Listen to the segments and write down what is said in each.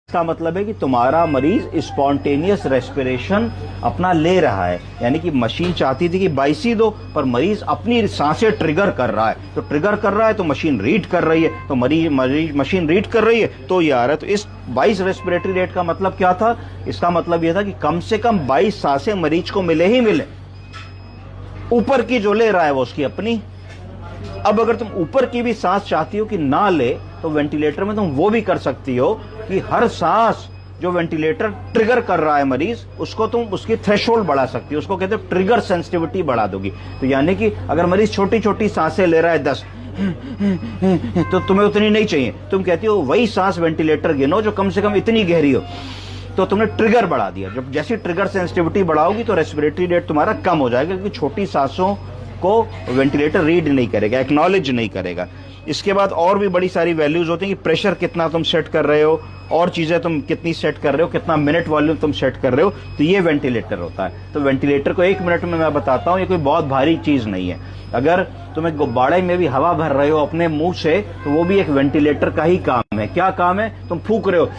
इसका मतलब है कि तुम्हारा मरीज स्पॉन्टेनियस रेस्पिरेशन अपना ले रहा है, यानी कि मशीन चाहती थी कि 22 ही दो, पर मरीज अपनी सांसें ट्रिगर कर रहा है, तो ट्रिगर कर रहा है तो मशीन रीड कर रही है, तो मरीज मशीन रीड कर रही है तो ये आ रहा है। तो इस 22 रेस्पिरेटरी रेट का मतलब क्या था? इसका मतलब यह था कि कम से कम 22 सांसें मरीज को मिले ही मिले। ऊपर की जो ले रहा है वो उसकी अपनी। अब अगर तुम ऊपर की भी सांस चाहती हो कि ना ले, तो वेंटिलेटर में तुम वो भी कर सकती हो कि हर सांस जो वेंटिलेटर ट्रिगर कर रहा है मरीज, उसको तुम उसकी थ्रेशोल्ड बढ़ा सकती हो, उसको कहते हो ट्रिगर सेंसिटिविटी बढ़ा दोगी। तो यानी कि अगर मरीज छोटी छोटी सांसें ले रहा है 10 तो तुम्हें उतनी नहीं चाहिए, तुम कहती हो वही सांस वेंटिलेटर गिनो जो कम से कम इतनी गहरी हो, तो तुमने ट्रिगर बढ़ा दिया। जब जैसी ट्रिगर सेंसिटिविटी बढ़ाओगी तो रेस्पिरेटरी रेट तुम्हारा कम हो जाएगा, क्योंकि छोटी सांसों को वेंटिलेटर रीड नहीं करेगा, एक्नॉलेज नहीं करेगा। इसके बाद और भी बड़ी सारी वैल्यूज होती हैं कि प्रेशर कितना तुम सेट कर रहे हो, और चीजें तुम कितनी सेट कर रहे हो, कितना मिनट वॉल्यूम तुम सेट कर रहे हो, तो ये वेंटिलेटर होता है। तो वेंटिलेटर को 1 मिनट में मैं बताता हूँ, ये कोई बहुत भारी चीज नहीं है। अगर तुम्हें गुब्बारे में भी हवा भर रहे हो अपने मुंह से, तो वो भी एक वेंटिलेटर का ही काम है। क्या काम है? तुम फूंक रहे हो,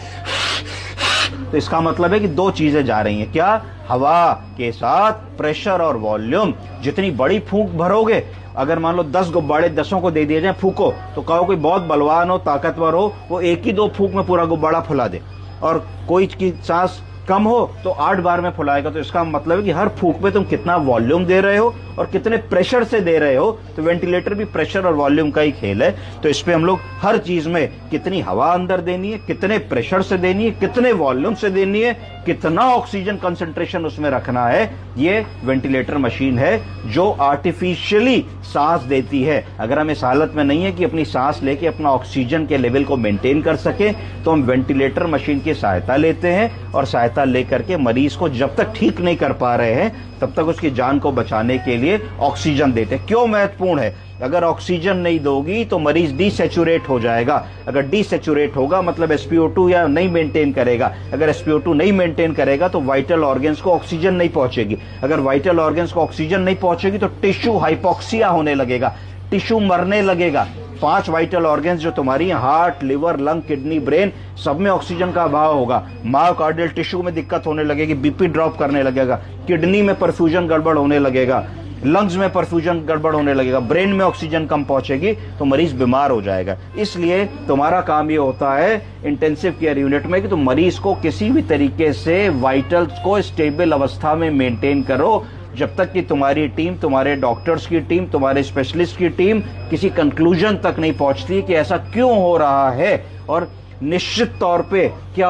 तो इसका मतलब है कि 2 चीजें जा रही हैं। क्या? हवा के साथ प्रेशर और वॉल्यूम। जितनी बड़ी फूंक भरोगे, अगर मान लो 10 गुब्बारे 10 को दे दिए जाए फूको, तो कहो कोई बहुत बलवान हो, ताकतवर हो, वो 1 ही 2 फूंक में पूरा गुब्बारा फुला दे, और कोई की सांस कम हो तो 8 बार में फुलाएगा। तो इसका मतलब है कि हर फूंक में तुम कितना वॉल्यूम दे रहे हो और कितने प्रेशर से दे रहे हो। तो वेंटिलेटर भी प्रेशर और वॉल्यूम का ही खेल है। तो इस पे हम लोग हर चीज में कितनी हवा अंदर देनी है, कितने प्रेशर से देनी है, कितने वॉल्यूम से देनी है, कितना ऑक्सीजन कंसंट्रेशन उसमें रखना है, ये वेंटिलेटर मशीन है जो आर्टिफिशियली सांस देती है। अगर हम इस हालत में नहीं है कि अपनी सांस लेके अपना ऑक्सीजन के लेवल को मेंटेन कर सके, तो हम वेंटिलेटर मशीन की सहायता लेते हैं, और सहायता लेकर के मरीज को जब तक ठीक नहीं कर पा रहे हैं तब तक उसकी जान को बचाने के लिए ऑक्सीजन देते हैं। क्यों महत्वपूर्ण है? अगर ऑक्सीजन नहीं दोगी तो मरीज डीसैचुरेट हो जाएगा। अगर डीसैचुरेट होगा मतलब SpO2 या नहीं मेंटेन करेगा। अगर SpO2 नहीं मेंटेन करेगा तो वाइटल ऑर्गन्स को ऑक्सीजन नहीं पहुंचेगी। अगर वाइटल ऑर्गन्स को ऑक्सीजन नहीं पहुंचेगी तो टिश्यू हाइपोक्सिया होने लगेगा, टिश्यू मरने लगेगा। 5 वाइटल ऑर्गन्स जो तुम्हारी heart, liver, lung, kidney, brain, सब में ऑक्सीजन का अभाव होगा। मायोकार्डियल टिश्यू में दिक्कत होने लगेगी, बीपी ड्रॉप करने लगेगा, किडनी में परफ्यूजन गड़बड़ होने लगेगा, लंग्स में परफ्यूजन गड़बड़ होने लगेगा, ब्रेन में ऑक्सीजन कम पहुंचेगी तो मरीज बीमार हो जाएगा। इसलिए तुम्हारा काम ये होता है इंटेंसिव केयर यूनिट में कि तुम मरीज को किसी भी तरीके से वाइटल्स को स्टेबल अवस्था में मेंटेन करो, जब तक कि तुम्हारी टीम, तुम्हारे डॉक्टर्स की टीम, तुम्हारे स्पेशलिस्ट की टीम किसी कंक्लूजन तक नहीं पहुंचती कि ऐसा क्यों हो रहा है और निश्चित तौर पे क्या